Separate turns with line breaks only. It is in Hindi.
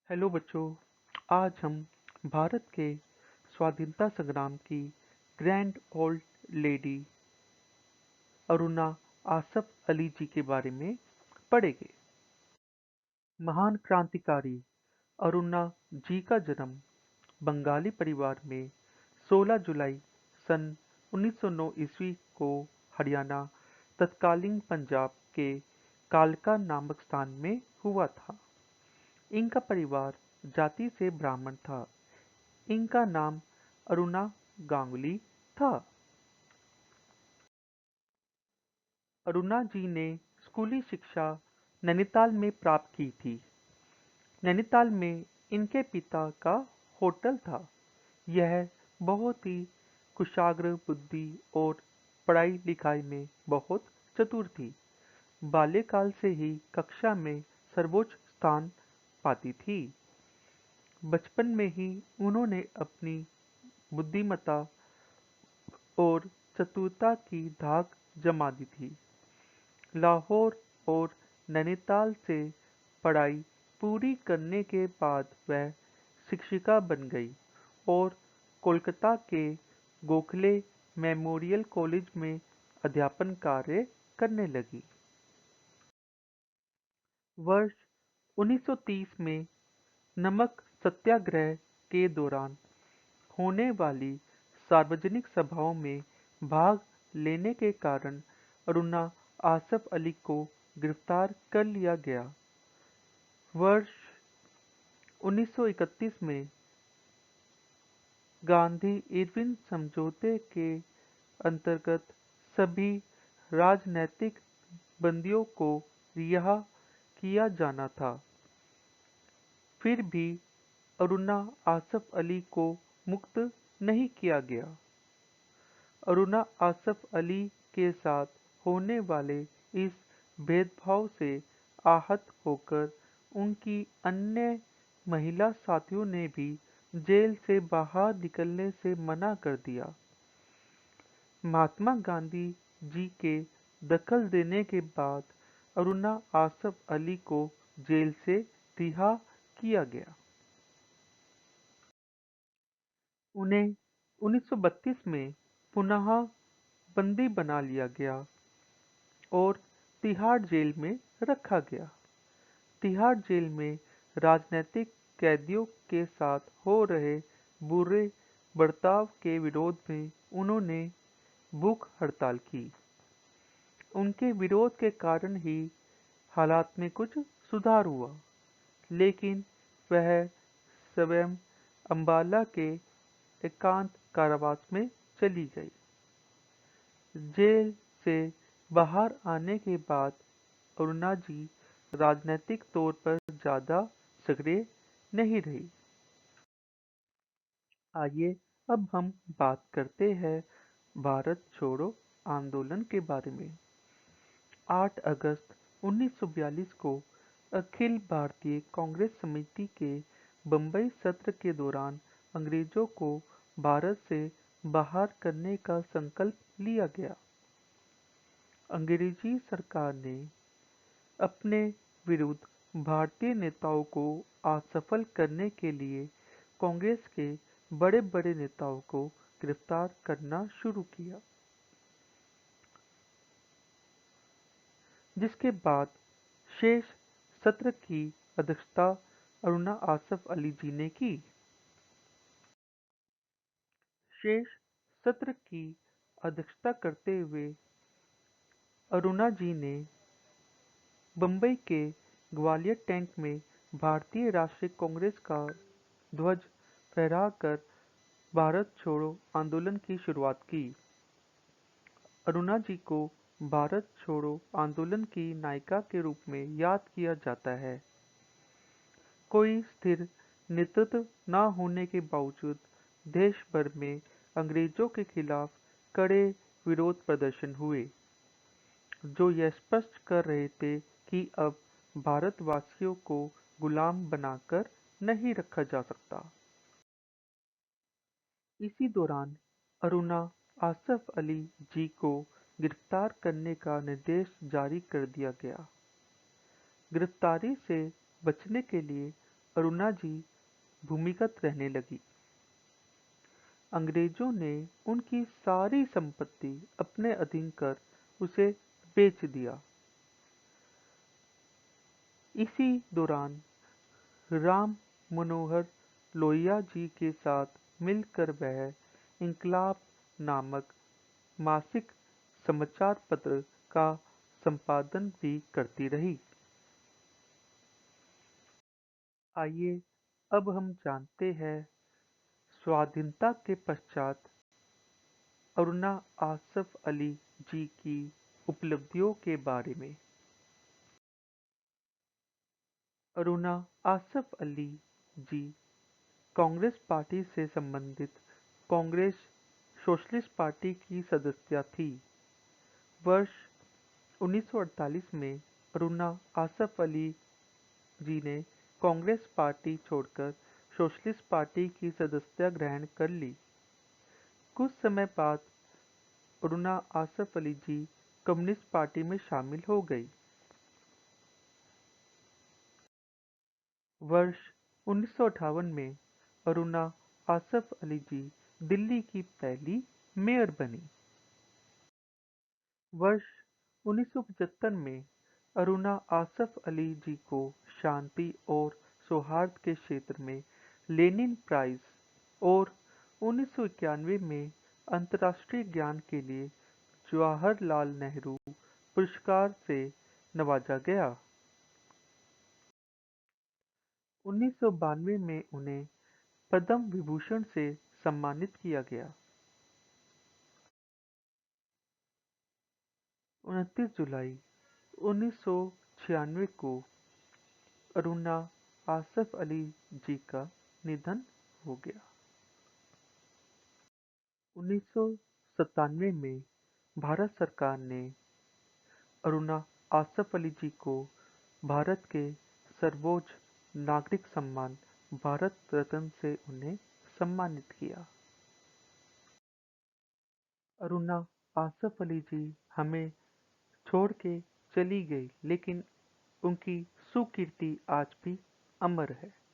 हेलो बच्चों। आज हम भारत के स्वाधीनता संग्राम की grand old lady Aruna Asaf Ali ji के बारे में पढ़ेंगे। महान क्रांतिकारी अरुणा जी का जन्म बंगाली परिवार में 16 जुलाई सन 1909 ईस्वी को हरियाणा तत्कालीन पंजाब के कालका नामक स्थान में हुआ था। इनका परिवार जाति से ब्राह्मण था। इनका नाम अरुणा गांगुली था। अरुणा जी ने स्कूली शिक्षा नैनीताल में प्राप्त की थी। नैनीताल में इनके पिता का होटल था। यह बहुत ही कुशाग्र बुद्धि और पढ़ाई लिखाई में बहुत चतुर थी। बाल्यकाल से ही कक्षा में सर्वोच्च स्थान पाती थी। बचपन में ही उन्होंने अपनी बुद्धिमत्ता और चतुरता की धाक जमा दी थी। लाहौर और नैनीताल से पढ़ाई पूरी करने के बाद वह शिक्षिका बन गई और कोलकाता के गोखले मेमोरियल कॉलेज में अध्यापन कार्य करने लगी। वर्ष 1930 में नमक सत्याग्रह के दौरान होने वाली सार्वजनिक सभाओं में भाग लेने के कारण अरुणा आसफ अली को गिरफ्तार कर लिया गया। वर्ष 1931 में गांधी-इरविन समझौते के अंतर्गत सभी राजनैतिक बंदियों को रिहा किया जाना था। फिर भी अरुणा आसफ अली को मुक्त नहीं किया गया। अरुणा आसफ अली के साथ होने वाले इस भेदभाव से आहत होकर उनकी अन्य महिला साथियों ने भी जेल से बाहर निकलने से मना कर दिया। महात्मा गांधी जी के दखल देने के बाद अरुणा आसफ अली को जेल से रिहा किया गया। उन्हें 1932 में पुनः बंदी बना लिया गया और तिहाड़ जेल में रखा गया। तिहाड़ जेल में राजनीतिक कैदियों के साथ हो रहे बुरे बर्ताव के विरोध में उन्होंने भूख हड़ताल की। उनके विरोध के कारण ही हालात में कुछ सुधार हुआ, लेकिन वह स्वयं अंबाला के एकांत कारावास में चली गई। जेल से बाहर आने के बाद अरुणा जी राजनीतिक तौर पर ज्यादा सक्रिय नहीं रही। आइए अब हम बात करते हैं भारत छोड़ो आंदोलन के बारे में। 8 अगस्त 1942 को अखिल भारतीय कांग्रेस समिति के बंबई सत्र के दौरान अंग्रेजों को भारत से बाहर करने का संकल्प लिया गया। अंग्रेजी सरकार ने अपने विरुद्ध भारतीय नेताओं को असफल करने के लिए कांग्रेस के बड़े-बड़े नेताओं को गिरफ्तार करना शुरू किया, जिसके बाद शेष सत्र की अध्यक्षता अरुणा आसफ अली जी ने की। शेष सत्र की अध्यक्षता करते हुए अरुणा जी ने बंबई के ग्वालियर टैंक में भारतीय राष्ट्रीय कांग्रेस का ध्वज फहराकर भारत छोड़ो आंदोलन की शुरुआत की। अरुणा जी को भारत छोड़ो आंदोलन की नायिका के रूप में याद किया जाता है। कोई स्थिर नेतृत्व न होने के बावजूद देश भर में अंग्रेजों के खिलाफ कड़े विरोध प्रदर्शन हुए, जो यह स्पष्ट कर रहे थे कि अब भारतवासियों को गुलाम बनाकर नहीं रखा जा सकता। इसी दौरान अरुणा आसफ अली जी को गिरफ्तार करने का निर्देश जारी कर दिया गया। गिरफ्तारी से बचने के लिए अरुणा जी भूमिगत रहने लगी। अंग्रेजों ने उनकी सारी संपत्ति अपने अधीन कर उसे बेच दिया। इसी दौरान राम मनोहर लोहिया जी के साथ मिलकर वह इंकलाब नामक मासिक समाचार पत्र का संपादन भी करती रही। आइए अब हम जानते हैं स्वाधीनता के पश्चात अरुणा आसफ अली जी की उपलब्धियों के बारे में। अरुणा आसफ अली जी कांग्रेस पार्टी से संबंधित कांग्रेस सोशलिस्ट पार्टी की सदस्य थी। वर्ष 1948 में अरुणा आसफ अली जी ने कांग्रेस पार्टी छोड़कर सोशलिस्ट पार्टी की सदस्यता ग्रहण कर ली। कुछ समय बाद अरुणा आसफ अली जी कम्युनिस्ट पार्टी में शामिल हो गई। वर्ष 1958 में अरुणा आसफ अली जी दिल्ली की पहली मेयर बनी। वर्ष 1975 में अरुणा आसफ अली जी को शांति और सौहार्द के क्षेत्र में लेनिन प्राइज और 1991 में अंतर्राष्ट्रीय ज्ञान के लिए जवाहरलाल नेहरू पुरस्कार से नवाजा गया। 1992 में उन्हें पद्म विभूषण से सम्मानित किया गया। 29 जुलाई 1996 को अरुणा आसफ अली जी का निधन हो गया। 1997 में भारत सरकार ने अरुणा आसफ अली जी को भारत के सर्वोच्च नागरिक सम्मान भारत रत्न से उन्हें सम्मानित किया। अरुणा आसफ अली जी हमें छोड़ के चली गई, लेकिन उनकी सुकीर्ति आज भी अमर है।